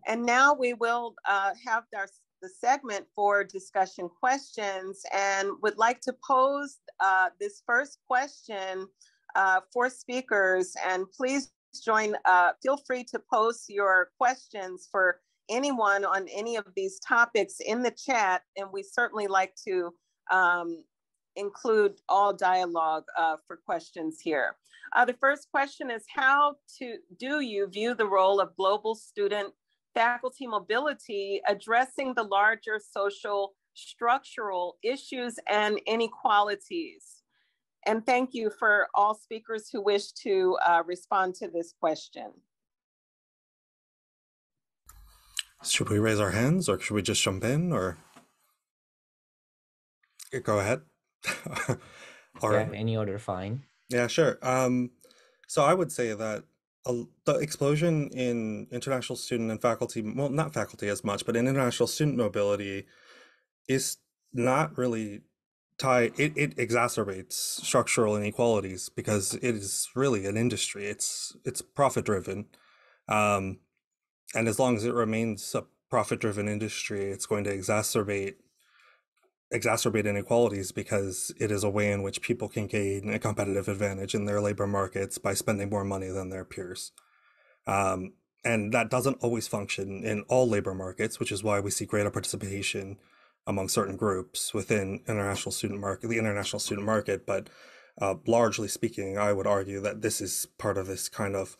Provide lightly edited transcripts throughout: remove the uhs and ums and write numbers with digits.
And now we will have the segment for discussion questions, and would like to pose this first question for speakers. And please feel free to post your questions for anyone on any of these topics in the chat. And we certainly like to include all dialogue for questions here. The first question is, how do you view the role of global student faculty mobility addressing the larger social structural issues and inequalities? And thank you for all speakers who wish to respond to this question. Should we raise our hands, or should we just jump in, or go ahead? Yeah, any order fine. Yeah, sure. So I would say that the explosion in international student and faculty, well, not faculty as much, but in international student mobility is not really tied. It exacerbates structural inequalities because it is really an industry. It's profit driven, and as long as it remains a profit driven industry, it's going to exacerbate inequalities because it is a way in which people can gain a competitive advantage in their labor markets by spending more money than their peers. And that doesn't always function in all labor markets, which is why we see greater participation among certain groups within the international student market. But largely speaking, I would argue that this is part of this kind of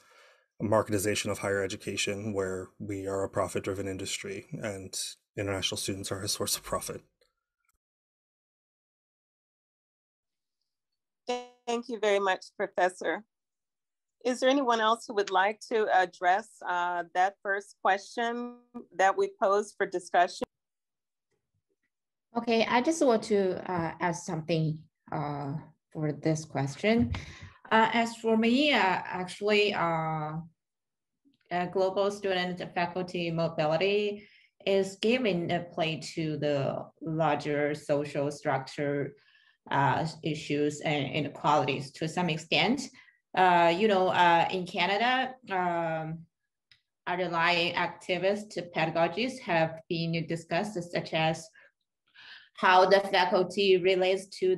marketization of higher education, where we are a profit-driven industry and international students are a source of profit. Thank you very much, Professor. Is there anyone else who would like to address that first question that we posed for discussion? Okay, I just want to add something for this question. As for me, actually, global student faculty mobility is giving a play to the larger social structure issues and inequalities to some extent. In Canada, underlying activist pedagogies have been discussed, such as how the faculty relates to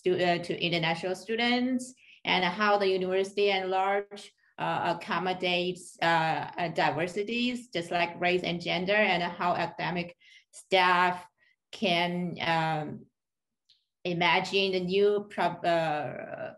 to international students, and how the university at large accommodates diversities, just like race and gender, and how academic staff can imagine the new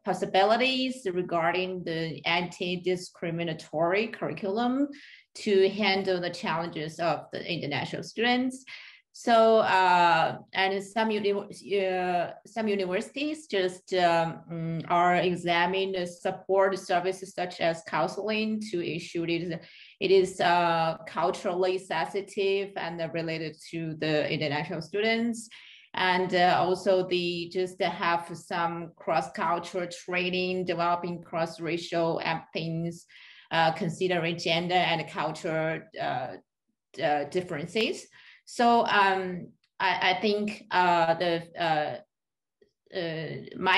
possibilities regarding the anti-discriminatory curriculum to handle the challenges of the international students. So, and some universities just are examining the support services such as counseling to ensure it is culturally sensitive and related to the international students. And also they just have some cross-cultural training, developing cross-racial empathies, considering gender and culture differences. So I think my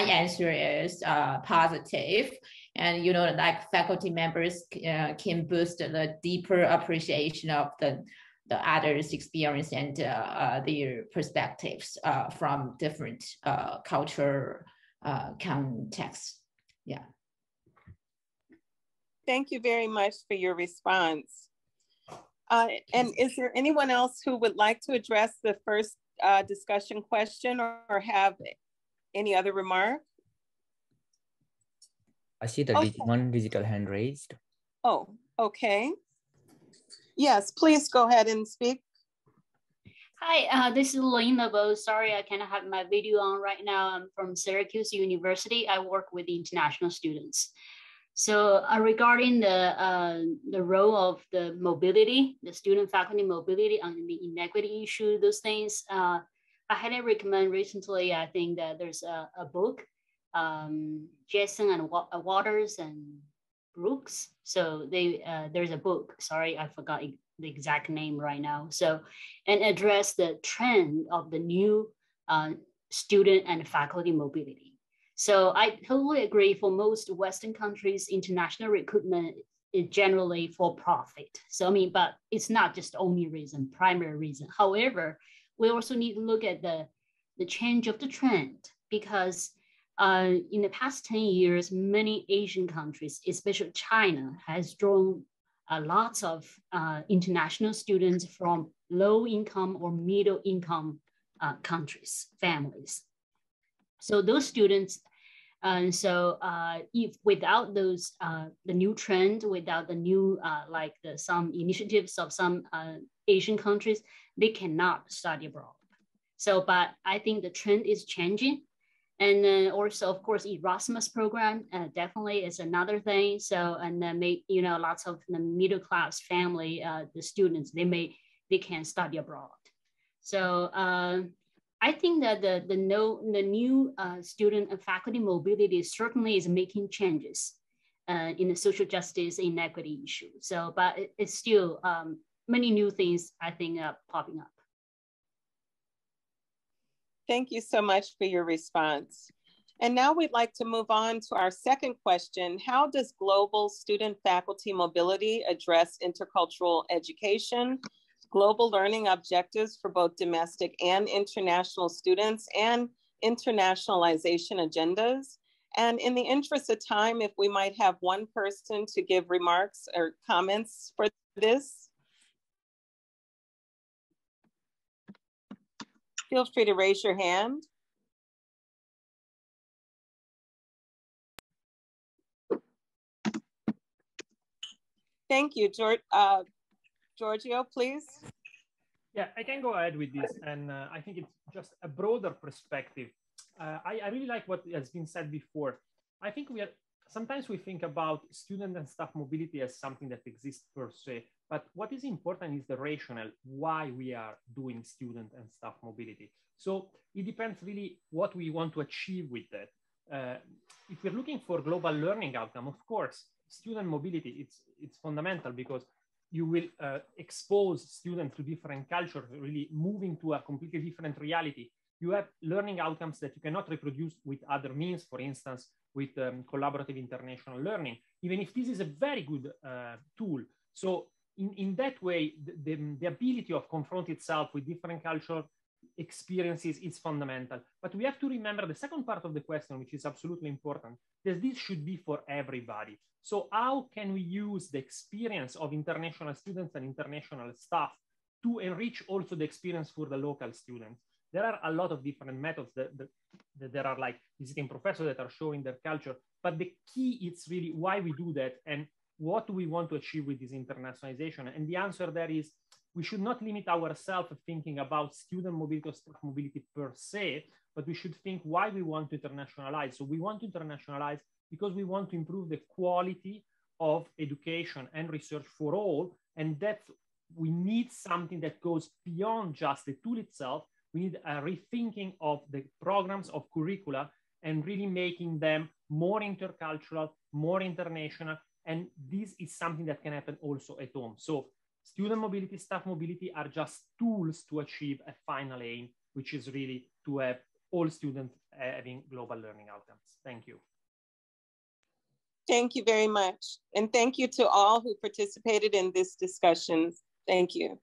answer is positive, and like faculty members can boost the deeper appreciation of the others' experience and their perspectives from different culture contexts. Yeah. Thank you very much for your response. And is there anyone else who would like to address the first discussion question or have any other remark? I see the one digital hand raised. Oh, okay. Yes, please go ahead and speak. Hi, this is Lena Bo. Sorry, I cannot have my video on right now. I'm from Syracuse University. I work with international students. So regarding the role of the mobility, the student faculty mobility on the inequity issue, those things, I highly recommend recently, I think that there's a book, Jason and Waters and Brooks. So there's a book, sorry, I forgot the exact name right now. So, and address the trend of the new student and faculty mobility. So I totally agree, for most Western countries, international recruitment is generally for profit. So I mean, but it's not just the only reason, primary reason. However, we also need to look at the change of the trend, because in the past 10 years, many Asian countries, especially China, has drawn lots of international students from low income or middle income countries, families. So those students, if without those, the new trend, without the new, some initiatives of some Asian countries, they cannot study abroad. So, but I think the trend is changing. And then also, of course, Erasmus program definitely is another thing. So, and then lots of the middle class family, the students, they can study abroad. So I think that the new student and faculty mobility certainly is making changes in the social justice inequity issue. So, but it's still many new things, I think, popping up. Thank you so much for your response. And now we'd like to move on to our second question. How does global student faculty mobility address intercultural education, global learning objectives for both domestic and international students, and internationalization agendas? And in the interest of time, if we might have one person to give remarks or comments for this. Feel free to raise your hand. Thank you, Giorgio, please. Yeah, I can go ahead with this. And I think it's just a broader perspective. I really like what has been said before. I think sometimes we think about student and staff mobility as something that exists per se, but what is important is the rationale why we are doing student and staff mobility. So it depends really what we want to achieve with that. If we're looking for global learning outcome, of course, student mobility, it's fundamental, because you will expose students to different cultures, really moving to a completely different reality. You have learning outcomes that you cannot reproduce with other means, for instance, with collaborative international learning, even if this is a very good tool. So in that way, the ability of confront itself with different cultural experiences is fundamental. But we have to remember the second part of the question, which is absolutely important, that this should be for everybody. So how can we use the experience of international students and international staff to enrich also the experience for the local students? There are a lot of different methods that there are, like visiting professors that are showing their culture, but the key is really why we do that and what do we want to achieve with this internationalization. And the answer there is we should not limit ourselves thinking about student mobility or staff mobility per se, but we should think why we want to internationalize. So we want to internationalize because we want to improve the quality of education and research for all. And that we need something that goes beyond just the tool itself. We need a rethinking of the programs of curricula and really making them more intercultural, more international. And this is something that can happen also at home. So student mobility, staff mobility are just tools to achieve a final aim, which is really to have all students having global learning outcomes. Thank you. Thank you very much. And thank you to all who participated in this discussion. Thank you.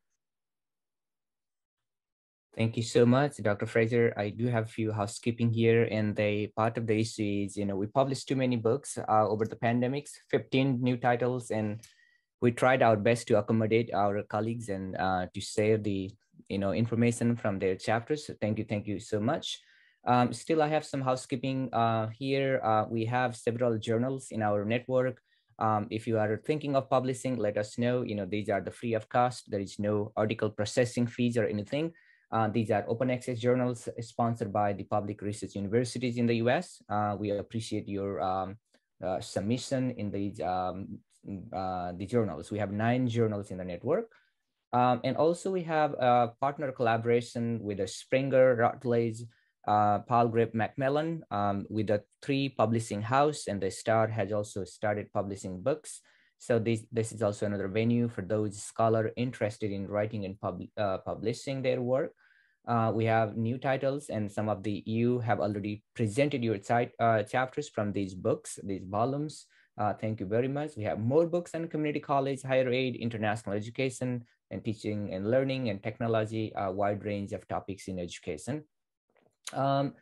Thank you so much, Dr. Fraser. I do have a few housekeeping here, and part of the issue is, we published too many books over the pandemics, 15 new titles, and we tried our best to accommodate our colleagues and to share the, information from their chapters. So thank you so much. Still, I have some housekeeping here. We have several journals in our network. If you are thinking of publishing, let us know. These are the free of cost. There is no article processing fees or anything. These are open access journals sponsored by the public research universities in the US. We appreciate your submission in these the journals. We have 9 journals in the network. And also we have a partner collaboration with the Springer, Routledge, Palgrave Macmillan with the 3 publishing house, and the Star has also started publishing books. So this is also another venue for those scholars interested in writing and publishing their work. We have new titles, and some of you have already presented your chapters from these books, these volumes. Thank you very much. We have more books on community college, higher ed, international education, and teaching and learning and technology, a wide range of topics in education. Here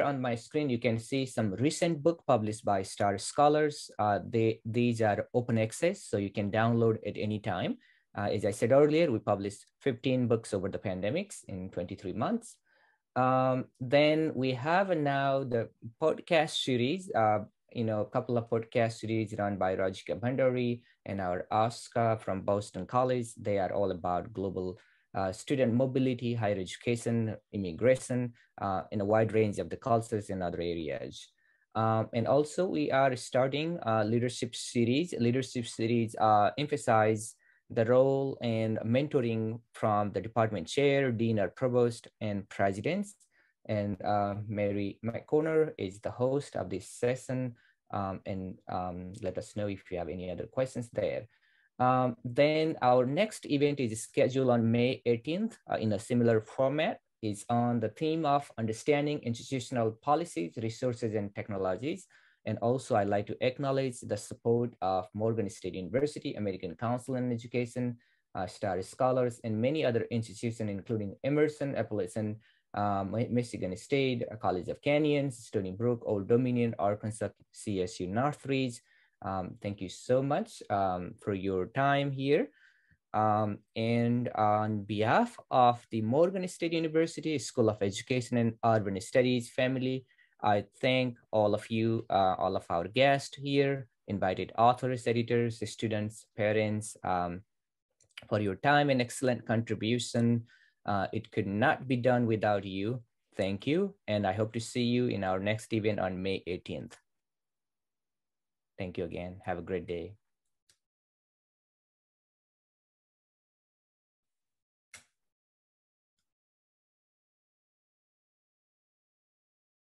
on my screen, you can see some recent book published by Star Scholars. These are open access, so you can download at any time. As I said earlier, we published 15 books over the pandemics in 23 months. Then we have now the podcast series, a couple of podcast series run by Rajika Bhandari and our Oscar from Boston College. They are all about global student mobility, higher education, immigration, in a wide range of the cultures and other areas. And also we are starting a leadership series. Leadership series emphasize the role and mentoring from the department chair, dean or provost, and presidents. And Mary McConnor is the host of this session. Let us know if you have any other questions there. Then our next event is scheduled on May 18th in a similar format. It's on the theme of understanding institutional policies, resources, and technologies. And also I'd like to acknowledge the support of Morgan State University, American Council on Education, Star Scholars, and many other institutions, including Emerson, Appalachian, Michigan State, College of Canyons, Stony Brook, Old Dominion, Arkansas, CSU Northridge. Thank you so much for your time here. And on behalf of the Morgan State University School of Education and Urban Studies family, I thank all of you, all of our guests here, invited authors, editors, students, parents, for your time and excellent contribution. It could not be done without you. Thank you. And I hope to see you in our next event on May 18th. Thank you again. Have a great day.